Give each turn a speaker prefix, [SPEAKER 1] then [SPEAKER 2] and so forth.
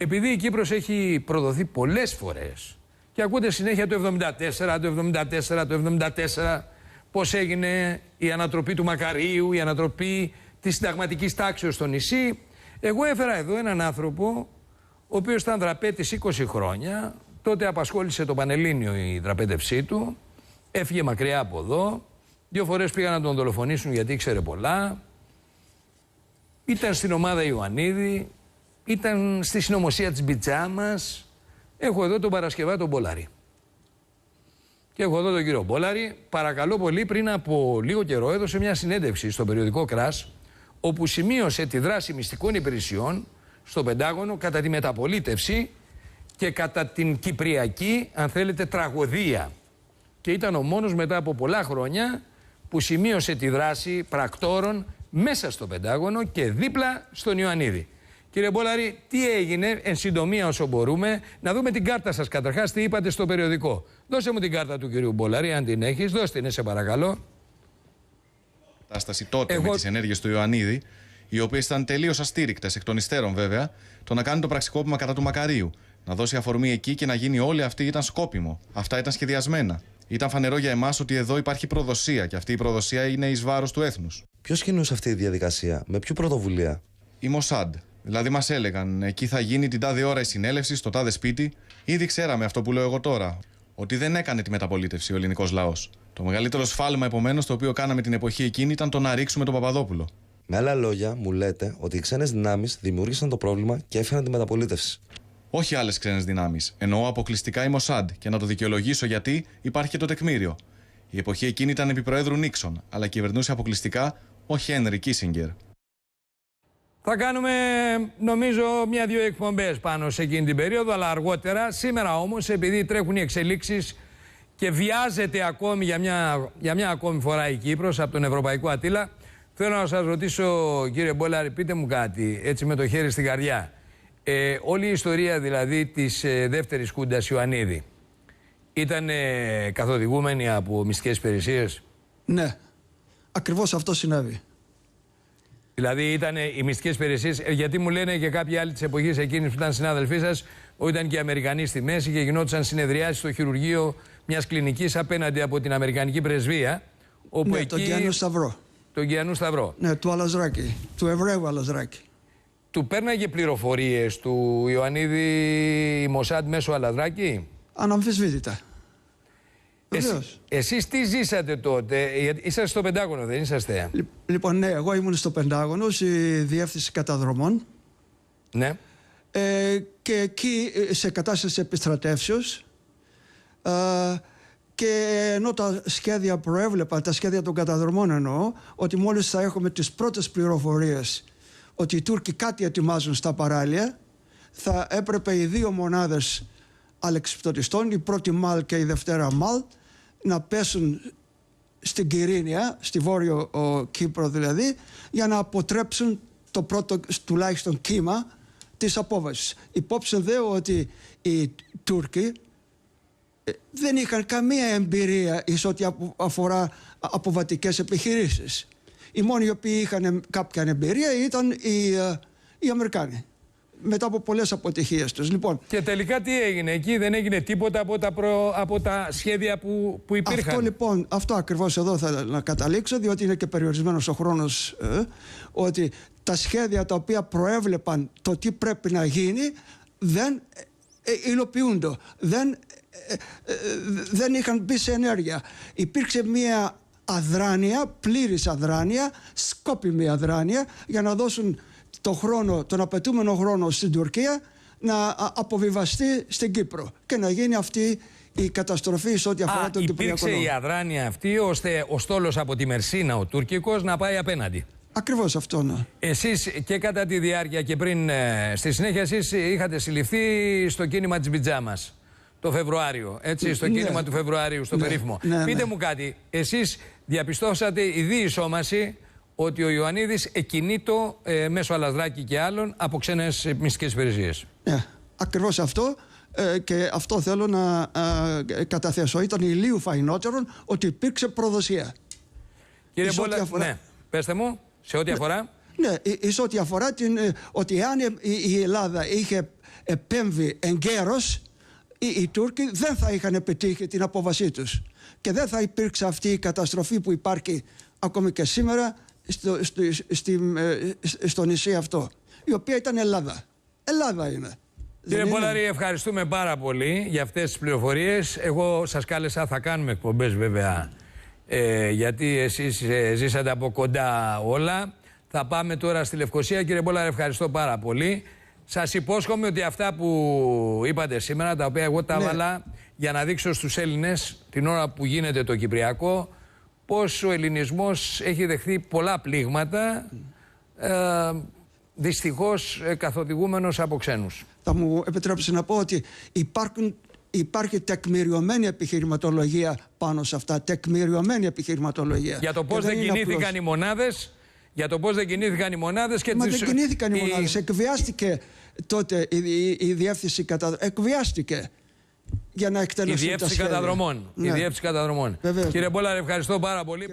[SPEAKER 1] επειδή η Κύπρος έχει προδοθεί πολλές φορές και ακούτε συνέχεια το 74, το 74, το 74, πώς έγινε η ανατροπή του Μακαρίου, η ανατροπή της συνταγματικής τάξεως στο νησί. Εγώ έφερα εδώ έναν άνθρωπο, ο οποίος ήταν δραπέτης 20 χρόνια, τότε απασχόλησε το Πανελλήνιο η δραπέτευσή του, έφυγε μακριά από εδώ, 2 φορές πήγαν να τον δολοφονήσουν γιατί ήξερε πολλά, ήταν στην ομάδα Ιωαννίδη, ήταν στη συνωμοσία της Μπιτζάμας. Έχω εδώ τον Παρασκευά τον Μπόλαρη. Και έχω εδώ τον κύριο Μπόλαρη. Παρακαλώ πολύ, πριν από λίγο καιρό έδωσε μια συνέντευξη στο περιοδικό Κράς, όπου σημείωσε τη δράση μυστικών υπηρεσιών στο Πεντάγωνο κατά τη μεταπολίτευση και κατά την κυπριακή, αν θέλετε, τραγωδία. Και ήταν ο μόνος μετά από πολλά χρόνια που σημείωσε τη δράση πρακτόρων μέσα στο Πεντάγωνο και δίπλα στον Ιωαννίδη. Κύριε Μπόλαρη, τι έγινε, εν συντομία όσο μπορούμε, να δούμε την κάρτα σας καταρχάς, τι είπατε στο περιοδικό. Δώσε μου την κάρτα του κυρίου Μπόλαρη, αν την έχεις, δώστε την, σε παρακαλώ.
[SPEAKER 2] Κατάσταση τότε με τις ενέργειες του Ιωαννίδη, οι οποίες ήταν τελείως αστήρικτες, εκ των υστέρων βέβαια, το να κάνει το πραξικόπημα κατά του Μακαρίου. Να δώσει αφορμή εκεί και να γίνει όλη αυτή ήταν σκόπιμο. Αυτά ήταν σχεδιασμένα. Ήταν φανερό για εμάς ότι εδώ υπάρχει προδοσία και αυτή η προδοσία είναι εις βάρος του έθνους.
[SPEAKER 3] Ποιος κινούσε αυτή η διαδικασία, με ποια πρωτοβουλία?
[SPEAKER 2] Η Μοσάντ. Δηλαδή, μας έλεγαν εκεί θα γίνει την τάδε ώρα η συνέλευση, στο τάδε σπίτι. Ήδη ξέραμε αυτό που λέω εγώ τώρα. Ότι δεν έκανε τη μεταπολίτευση ο ελληνικός λαός. Το μεγαλύτερο σφάλμα, επομένως, το οποίο κάναμε την εποχή εκείνη ήταν το να ρίξουμε τον Παπαδόπουλο.
[SPEAKER 3] Με άλλα λόγια, μου λέτε ότι οι ξένες δυνάμεις δημιούργησαν το πρόβλημα και έφεραν τη μεταπολίτευση.
[SPEAKER 2] Όχι άλλες ξένες δυνάμεις. Εννοώ αποκλειστικά η Μοσάντ. Και να το δικαιολογήσω γιατί υπάρχει και το τεκμήριο. Η εποχή εκείνη ήταν επί Προέδρου Νίξον, αλλά κυβερνούσε αποκλειστικά ο Χένρι Κίσινγκερ.
[SPEAKER 1] Θα κάνουμε, νομίζω, 1-2 εκπομπές πάνω σε εκείνη την περίοδο, αλλά αργότερα. Σήμερα όμως, επειδή τρέχουν οι εξελίξεις και βιάζεται ακόμη για μια ακόμη φορά η Κύπρος από τον Ευρωπαϊκό Αττήλα, θέλω να σας ρωτήσω, κύριε Μπόλαρη, πείτε μου κάτι, έτσι με το χέρι στην καρδιά. Όλη η ιστορία δηλαδή της δεύτερης χούντας Ιωαννίδη ήταν καθοδηγούμενη από μυστικές υπηρεσίες?
[SPEAKER 4] Ναι, ακριβώς αυτό συνέβη.
[SPEAKER 1] Δηλαδή ήταν οι μυστικές υπηρεσίες, γιατί μου λένε και κάποιοι άλλοι της εποχής εκείνης που ήταν συνάδελφοί σας, ότι ήταν και οι Αμερικανοί στη μέση και γινόντουσαν συνεδριάσεις στο χειρουργείο μιας κλινικής απέναντι από την Αμερικανική πρεσβεία. Όπου
[SPEAKER 4] Ναι,
[SPEAKER 1] εκεί...
[SPEAKER 4] τον Κιανού Σταυρό.
[SPEAKER 1] Τον Κιανού Σταυρό.
[SPEAKER 4] Ναι, του Αλαζράκη, του Εβραίου Αλαζράκη.
[SPEAKER 1] Του πέρναγε πληροφορίες του Ιωαννίδη η Μοσάντ μέσω Αλαζράκη?
[SPEAKER 4] Αναμφισβήτητα.
[SPEAKER 1] Εσείς τι ζήσατε τότε? Είσαστε στο Πεντάγωνο, δεν είσαστε?
[SPEAKER 4] Λοιπόν, ναι, εγώ ήμουν στο Πεντάγωνο, στη διεύθυνση καταδρομών.
[SPEAKER 1] Ναι.
[SPEAKER 4] Και εκεί σε κατάσταση επιστρατεύσεως. Και ενώ τα σχέδια προέβλεπαν, τα σχέδια των καταδρομών εννοώ, ότι μόλις θα έχουμε τις πρώτες πληροφορίες ότι οι Τούρκοι κάτι ετοιμάζουν στα παράλια, θα έπρεπε οι 2 μονάδες αλεξιπτωτιστών, η πρώτη ΜΑΛ και η δευτέρα ΜΑΛ, να πέσουν στην Κυρίνια, στη Βόρειο Κύπρο δηλαδή, για να αποτρέψουν το πρώτο τουλάχιστον κύμα της απόβασης. Υπόψε δε ότι οι Τούρκοι δεν είχαν καμία εμπειρία εις ό,τι αφορά αποβατικές επιχειρήσεις. Οι μόνοι οι οποίοι είχαν κάποια εμπειρία ήταν οι Αμερικάνοι, μετά από πολλές αποτυχίες τους. Λοιπόν,
[SPEAKER 1] και τελικά τι έγινε εκεί? Δεν έγινε τίποτα από τα σχέδια που υπήρχαν?
[SPEAKER 4] Αυτό ακριβώς εδώ θα να καταλήξω, διότι είναι και περιορισμένος ο χρόνος, ότι τα σχέδια τα οποία προέβλεπαν το τι πρέπει να γίνει δεν υλοποιούνται, δεν είχαν μπει σε ενέργεια. Υπήρξε μια αδράνεια, πλήρης αδράνεια, σκόπιμη αδράνεια, για να δώσουν τον απαιτούμενο χρόνο στην Τουρκία να αποβιβαστεί στην Κύπρο και να γίνει αυτή η καταστροφή σε ό,τι αφορά τον Κυπριακό νόμο.
[SPEAKER 1] Υπήρξε η αδράνεια αυτή ώστε ο στόλος από τη Μερσίνα, ο τουρκικός, να πάει απέναντι.
[SPEAKER 4] Ακριβώς αυτό, ναι.
[SPEAKER 1] Εσείς και κατά τη διάρκεια και πριν, στη συνέχεια, εσείς είχατε συλληφθεί στο κίνημα της Μπιτζάμας το Φεβρουάριο, έτσι, στο κίνημα του Φεβρουαρίου, στο περίφημο. Πείτε μου κάτι, εσείς διαπιστώσατε η διεισόμαση ότι ο Ιωαννίδης εκκινείτο μέσω Αλαζράκη και άλλων από ξένες μυστικές υπηρεσίες?
[SPEAKER 4] Ναι, ακριβώς αυτό, και αυτό θέλω να καταθέσω. Ήταν ηλίου φαϊνότερον ότι υπήρξε προδοσία.
[SPEAKER 1] Κύριε Μπόλα, ναι, πέστε μου, σε ό,τι αφορά.
[SPEAKER 4] Ναι, εις ό,τι αφορά ότι αν η Ελλάδα είχε επέμβει εγκαίρως, οι Τούρκοι δεν θα είχαν πετύχει την απόβασή τους. Και δεν θα υπήρξε αυτή η καταστροφή που υπάρχει ακόμη και σήμερα στο νησί αυτό, η οποία ήταν Ελλάδα. Ελλάδα είναι.
[SPEAKER 1] Κύριε Πόλαρη, ευχαριστούμε πάρα πολύ για αυτές τις πληροφορίες. Εγώ σας κάλεσα, θα κάνουμε εκπομπές βέβαια, γιατί εσείς ζήσατε από κοντά όλα. Θα πάμε τώρα στη Λευκοσία. Κύριε Πόλαρη, ευχαριστώ πάρα πολύ. Σας υπόσχομαι ότι αυτά που είπατε σήμερα, τα οποία εγώ τα έβαλα για να δείξω στους Έλληνες την ώρα που γίνεται το Κυπριακό, πως ο ελληνισμός έχει δεχθεί πολλά πλήγματα, δυστυχώς καθοδηγούμενος από ξένους.
[SPEAKER 4] Θα μου επιτρέψετε να πω ότι υπάρχει τεκμηριωμένη επιχειρηματολογία πάνω σε αυτά. Τεκμηριωμένη επιχειρηματολογία.
[SPEAKER 1] Για το πώς δεν κινήθηκαν οι μονάδες. Για το πώς δεν κινήθηκαν οι μονάδες και
[SPEAKER 4] δεν κινήθηκαν οι μονάδες. Εκβιάστηκε τότε η διεύθυνση εκβιάστηκε για να εκτελέσουν τα σχέδια.
[SPEAKER 1] Η διεύθυνση καταδρομών.
[SPEAKER 4] Ναι.
[SPEAKER 1] Η διεύθυνση καταδρομών. Κύριε Πόλαρη, ευχαριστώ πάρα πολύ.